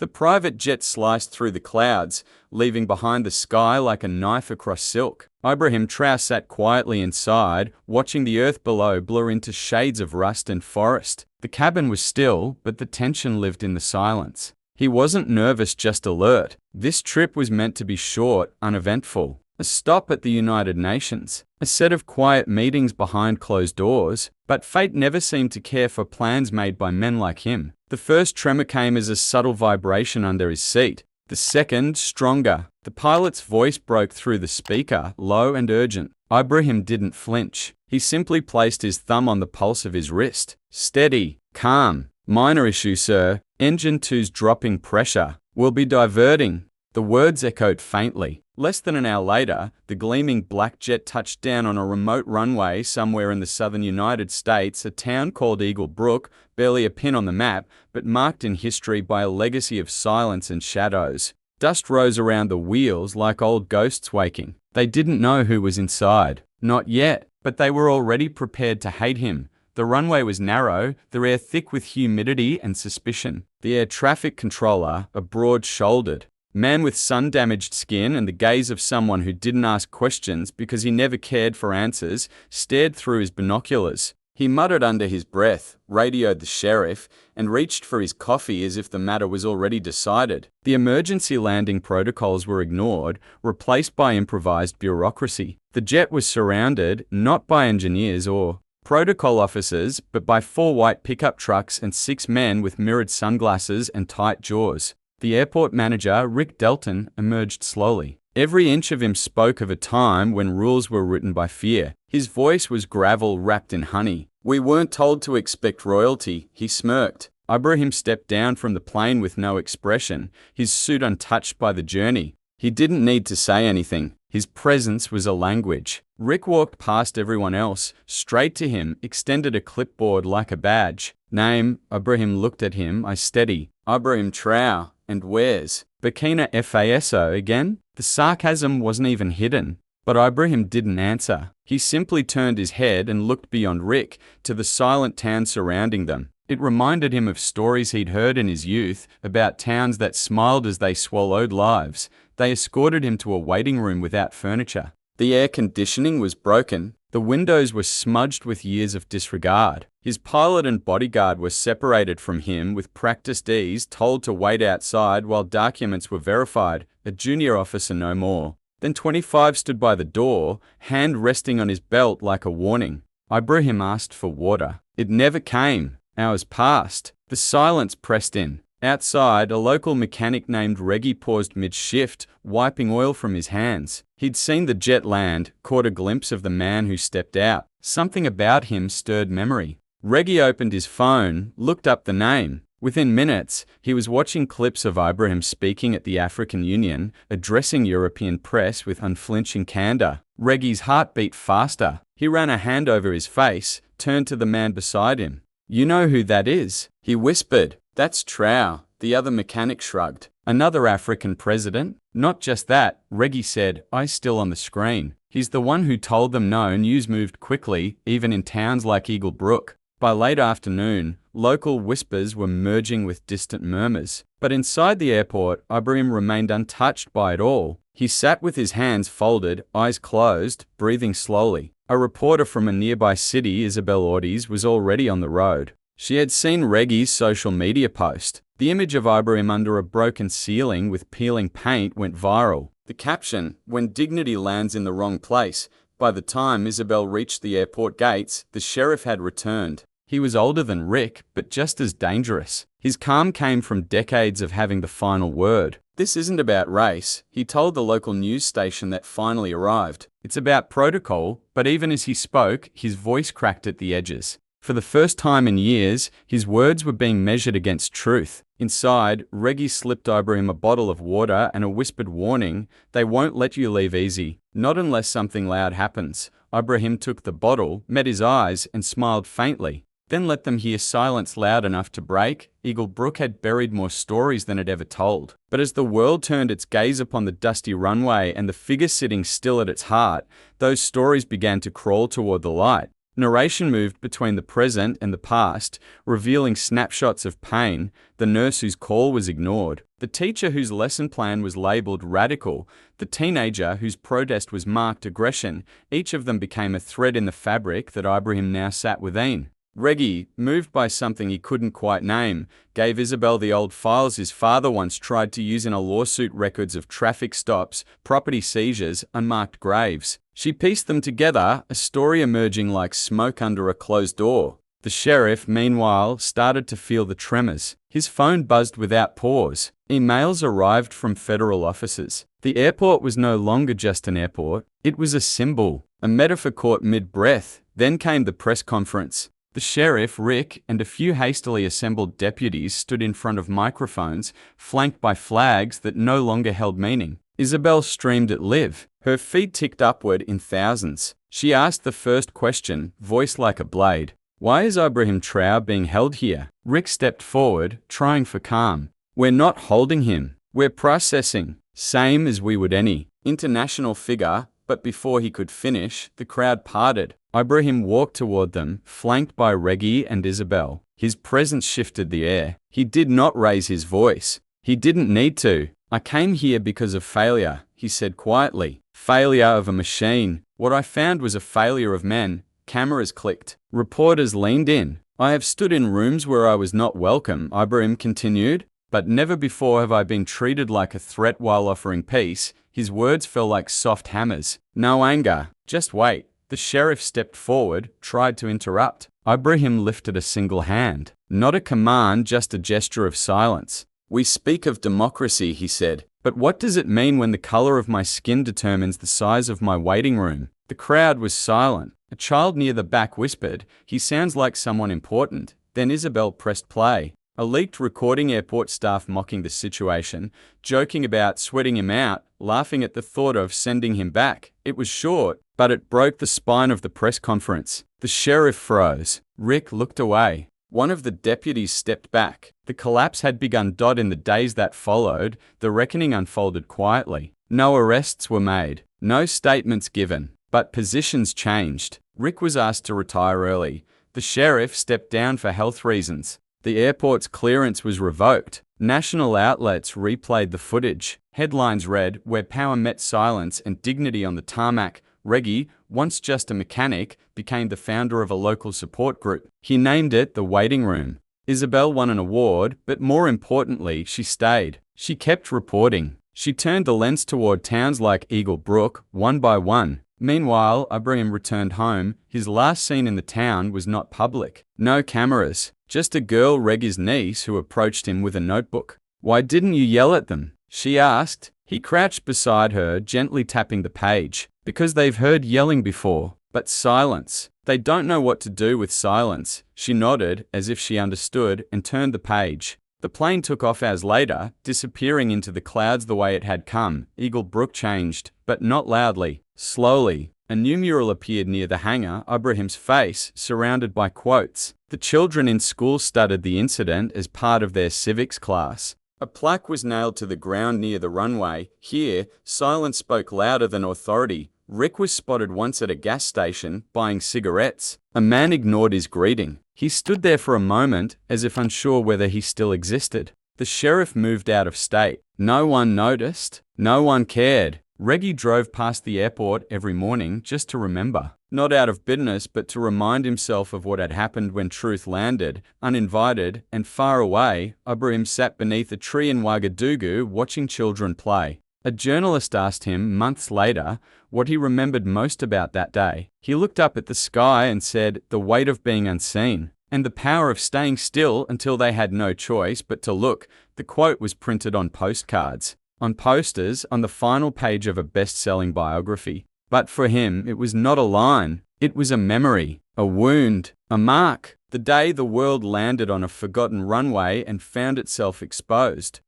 The private jet sliced through the clouds, leaving behind the sky like a knife across silk. Ibrahim Traoré sat quietly inside, watching the earth below blur into shades of rust and forest. The cabin was still, but the tension lived in the silence. He wasn't nervous, just alert. This trip was meant to be short, uneventful. A stop at the United Nations, a set of quiet meetings behind closed doors, but fate never seemed to care for plans made by men like him. The first tremor came as a subtle vibration under his seat. The second, stronger. The pilot's voice broke through the speaker, low and urgent. Ibrahim didn't flinch. He simply placed his thumb on the pulse of his wrist. Steady, calm. Minor issue, sir. Engine 2's dropping pressure. We'll be diverting. The words echoed faintly. Less than an hour later, the gleaming black jet touched down on a remote runway somewhere in the southern United States, a town called Eagle Brook, barely a pin on the map, but marked in history by a legacy of silence and shadows. Dust rose around the wheels like old ghosts waking. They didn't know who was inside. Not yet, but they were already prepared to hate him. The runway was narrow, the air thick with humidity and suspicion. The air traffic controller, a broad-shouldered man with sun-damaged skin and the gaze of someone who didn't ask questions because he never cared for answers, stared through his binoculars. He muttered under his breath, radioed the sheriff, and reached for his coffee as if the matter was already decided. The emergency landing protocols were ignored, replaced by improvised bureaucracy. The jet was surrounded, not by engineers or protocol officers, but by 4 white pickup trucks and 6 men with mirrored sunglasses and tight jaws. The airport manager, Rick Delton, emerged slowly. Every inch of him spoke of a time when rules were written by fear. His voice was gravel wrapped in honey. "We weren't told to expect royalty," he smirked. Ibrahim stepped down from the plane with no expression, his suit untouched by the journey. He didn't need to say anything. His presence was a language. Rick walked past everyone else, straight to him, extended a clipboard like a badge. "Name?" Ibrahim looked at him. "I steady." "Ibrahim Traoré. And where's Burkina Faso again?" The sarcasm wasn't even hidden. But Ibrahim didn't answer. He simply turned his head and looked beyond Rick to the silent town surrounding them. It reminded him of stories he'd heard in his youth about towns that smiled as they swallowed lives. They escorted him to a waiting room without furniture. The air conditioning was broken. The windows were smudged with years of disregard. His pilot and bodyguard were separated from him with practiced ease, told to wait outside while documents were verified, a junior officer no more. Then 25 stood by the door, hand resting on his belt like a warning. Ibrahim asked for water. It never came. Hours passed. The silence pressed in. Outside, a local mechanic named Reggie paused mid-shift, wiping oil from his hands. He'd seen the jet land, caught a glimpse of the man who stepped out. Something about him stirred memory. Reggie opened his phone, looked up the name. Within minutes, he was watching clips of Ibrahim speaking at the African Union, addressing European press with unflinching candor. Reggie's heart beat faster. He ran a hand over his face, turned to the man beside him. "You know who that is?" he whispered. "That's Traoré." The other mechanic shrugged. "Another African president?" "Not just that," Reggie said, eyes still on the screen. "He's the one who told them no." News moved quickly, even in towns like Eagle Brook. By late afternoon, local whispers were merging with distant murmurs. But inside the airport, Ibrahim remained untouched by it all. He sat with his hands folded, eyes closed, breathing slowly. A reporter from a nearby city, Isabel Ortiz, was already on the road. She had seen Reggie's social media post. The image of Ibrahim under a broken ceiling with peeling paint went viral. The caption, "When dignity lands in the wrong place." By the time Isabel reached the airport gates, the sheriff had returned. He was older than Rick, but just as dangerous. His calm came from decades of having the final word. "This isn't about race," he told the local news station that finally arrived. "It's about protocol," but even as he spoke, his voice cracked at the edges. For the first time in years, his words were being measured against truth. Inside, Reggie slipped Ibrahim a bottle of water and a whispered warning, "They won't let you leave easy. Not unless something loud happens." Ibrahim took the bottle, met his eyes, and smiled faintly. Then let them hear silence loud enough to break. Eagle Brook had buried more stories than it ever told. But as the world turned its gaze upon the dusty runway and the figure sitting still at its heart, those stories began to crawl toward the light. Narration moved between the present and the past, revealing snapshots of pain, the nurse whose call was ignored, the teacher whose lesson plan was labeled radical, the teenager whose protest was marked aggression. Each of them became a thread in the fabric that Ibrahim now sat within. Reggie, moved by something he couldn't quite name, gave Isabel the old files his father once tried to use in a lawsuit, records of traffic stops, property seizures, unmarked graves. She pieced them together, a story emerging like smoke under a closed door. The sheriff, meanwhile, started to feel the tremors. His phone buzzed without pause. Emails arrived from federal offices. The airport was no longer just an airport. It was a symbol, a metaphor caught mid-breath. Then came the press conference. The sheriff, Rick, and a few hastily assembled deputies stood in front of microphones, flanked by flags that no longer held meaning. Isabel streamed at Liv. Her feet ticked upward in thousands. She asked the first question, voice like a blade. Why is Ibrahim Traoré being held here? Rick stepped forward, trying for calm. We're not holding him. We're processing. Same as we would any international figure. But before he could finish, the crowd parted. Ibrahim walked toward them, flanked by Reggie and Isabel. His presence shifted the air. He did not raise his voice. He didn't need to. I came here because of failure, he said quietly. Failure of a machine. What I found was a failure of men. Cameras clicked. Reporters leaned in. I have stood in rooms where I was not welcome, Ibrahim continued. But never before have I been treated like a threat while offering peace. His words fell like soft hammers. No anger. Just wait. The sheriff stepped forward, tried to interrupt. Ibrahim lifted a single hand. Not a command, just a gesture of silence. We speak of democracy, he said. But what does it mean when the color of my skin determines the size of my waiting room? The crowd was silent. A child near the back whispered, he sounds like someone important. Then Isabel pressed play. A leaked recording, airport staff mocking the situation, joking about sweating him out, laughing at the thought of sending him back. It was short, but it broke the spine of the press conference. The sheriff froze. Rick looked away. One of the deputies stepped back. The collapse had begun. In the days that followed, the reckoning unfolded quietly. No arrests were made, no statements given, but positions changed. Rick was asked to retire early. The sheriff stepped down for health reasons. The airport's clearance was revoked. National outlets replayed the footage. Headlines read, "Where power met silence and dignity on the tarmac." Reggie, once just a mechanic, became the founder of a local support group. He named it the Waiting Room. Isabel won an award, but more importantly, she stayed. She kept reporting. She turned the lens toward towns like Eagle Brook, one by one. Meanwhile, Ibrahim returned home. His last scene in the town was not public. No cameras. Just a girl, Reggie's niece, who approached him with a notebook. "Why didn't you yell at them?" she asked. He crouched beside her, gently tapping the page. "Because they've heard yelling before. But silence. They don't know what to do with silence." She nodded, as if she understood, and turned the page. The plane took off hours later, disappearing into the clouds the way it had come. Eagle Brook changed, but not loudly. Slowly, a new mural appeared near the hangar, Ibrahim's face, surrounded by quotes. The children in school studied the incident as part of their civics class. A plaque was nailed to the ground near the runway. Here, silence spoke louder than authority. Rick was spotted once at a gas station, buying cigarettes. A man ignored his greeting. He stood there for a moment, as if unsure whether he still existed. The sheriff moved out of state. No one noticed. No one cared. Reggie drove past the airport every morning just to remember. Not out of bitterness, but to remind himself of what had happened when truth landed. Uninvited and far away, Ibrahim sat beneath a tree in Ouagadougou watching children play. A journalist asked him, months later, what he remembered most about that day. He looked up at the sky and said, the weight of being unseen, and the power of staying still until they had no choice but to look. The quote was printed on postcards, on posters, on the final page of a best-selling biography. But for him, it was not a line. It was a memory, a wound, a mark. The day the world landed on a forgotten runway and found itself exposed.